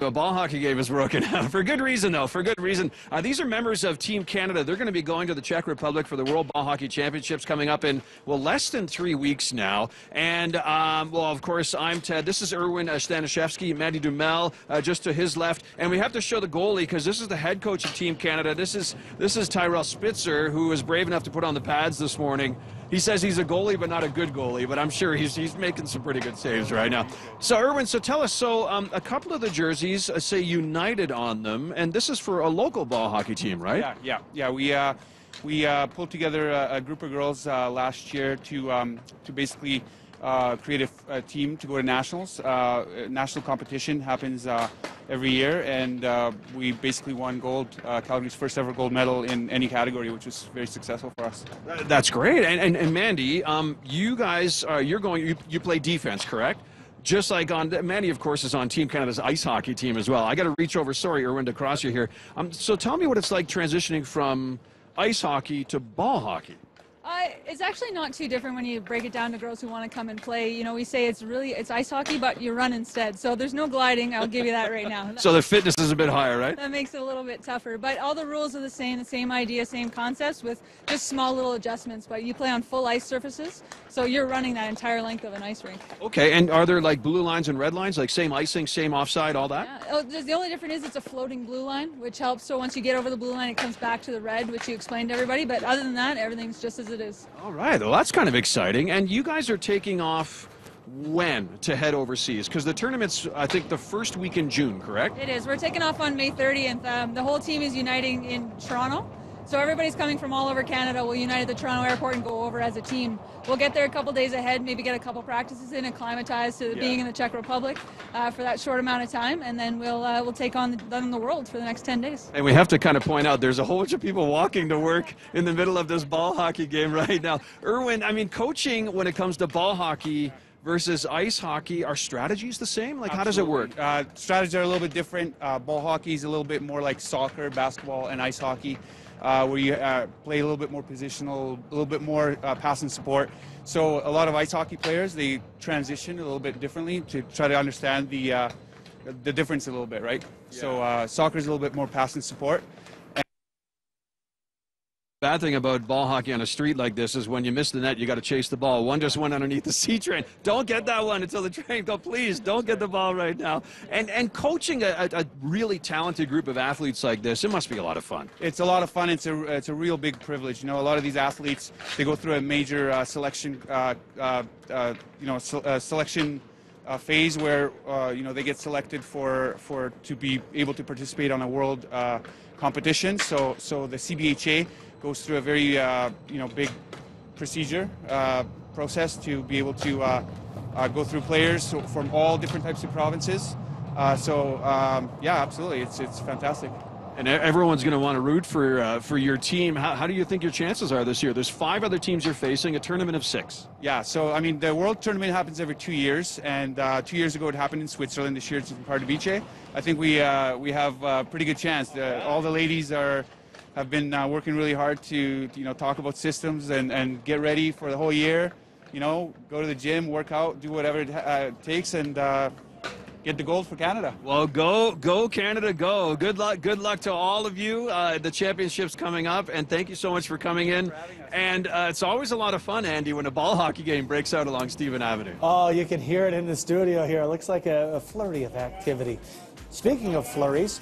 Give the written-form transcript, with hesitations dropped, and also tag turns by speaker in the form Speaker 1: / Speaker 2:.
Speaker 1: The ball hockey game is broken out for good reason, though. For good reason. These are members of Team Canada. They're going to be going to the Czech Republic for the World Ball Hockey Championships coming up in, well, less than 3 weeks now. And, well, of course, I'm Ted. This is Erwin Staniszewski, Mandy Dumel, just to his left. And we have to show the goalie because this is the head coach of Team Canada. This is Tyrell Spitzer, who was brave enough to put on the pads this morning. He says he's a goalie, but not a good goalie. But I'm sure he's making some pretty good saves right now. So, Erwin, so tell us, a couple of the jerseys say United on them, and this is for a local ball hockey team, right?
Speaker 2: Yeah. We pulled together a group of girls last year to basically create a team to go to nationals. National competition happens every year, and we basically won gold, Calgary's first ever gold medal in any category, which was very successful for us.
Speaker 1: That's great. And Mandy, you guys, you play defense, correct? Just like Mandy, of course, is on Team Canada's ice hockey team as well. I got to reach over, sorry, Erwin, to cross you here. So tell me what it's like transitioning from ice hockey to ball hockey.
Speaker 3: It's actually not too different when you break it down to girls who want to come and play. You know, we say it's ice hockey, but you run instead. So there's no gliding. I'll give you that right now.
Speaker 1: So the fitness is a bit higher, right?
Speaker 3: That makes it a little bit tougher. But all the rules are the same idea, same concepts with just small little adjustments. But you play on full ice surfaces, so you're running that entire length of an ice rink.
Speaker 1: Okay, and are there like blue lines and red lines, like same icing, same offside, all that?
Speaker 3: Yeah. Oh, the only difference is it's a floating blue line, which helps. So once you get over the blue line, it comes back to the red, which you explained to everybody. But other than that, everything's just as it is.
Speaker 1: All right, well, that's kind of exciting. And you guys are taking off when to head overseas? Because the tournament's, I think, the first week in June, correct?
Speaker 3: It is. We're taking off on May 30th. The whole team is uniting in Toronto. So everybody's coming from all over Canada. We'll unite at the Toronto airport and go over as a team. We'll get there a couple days ahead, maybe get a couple practices in, acclimatize to being in the Czech Republic for that short amount of time, and then we'll take on the world for the next 10 days.
Speaker 1: And we have to kind of point out there's a whole bunch of people walking to work in the middle of this ball hockey game right now. Erwin, I mean, coaching when it comes to ball hockey versus ice hockey, are strategies the same? Like, how does it work?
Speaker 2: Strategies are a little bit different. Ball hockey is a little bit more like soccer, basketball, and ice hockey. Where you play a little bit more positional, a little bit more pass and support. So a lot of ice hockey players, they transition a little bit differently to try to understand the difference a little bit, right? Yeah. So soccer is a little bit more pass and support.
Speaker 1: Bad thing about ball hockey on a street like this is when you miss the net, you got to chase the ball. One just went underneath the C train. Don't get that one until the train. Please don't get the ball right now. And coaching a really talented group of athletes like this, it must be a lot of fun.
Speaker 2: It's a lot of fun. It's a real big privilege. You know, a lot of these athletes, they go through a major selection selection phase where they get selected to be able to participate on a world competition. So the CBHA goes through a very big procedure process to be able to go through players from all different types of provinces. Yeah, absolutely, it's fantastic.
Speaker 1: And everyone's going to want to root for your team. How do you think your chances are this year? There's 5 other teams you're facing, a tournament of 6.
Speaker 2: Yeah, so I mean, the World Tournament happens every 2 years, and 2 years ago it happened in Switzerland. This year it's in Pardubice. I think we have a pretty good chance. All the ladies have been working really hard to talk about systems and get ready for the whole year. Go to the gym, work out, do whatever it takes, and get the gold for Canada.
Speaker 1: Well, go Canada, go. Good luck to all of you. The championship's coming up, and thank you so much for coming in. And it's always a lot of fun, Andy, when a ball hockey game breaks out along Stephen Avenue.
Speaker 4: Oh, you can hear it in the studio here. It looks like a flurry of activity. Speaking of flurries,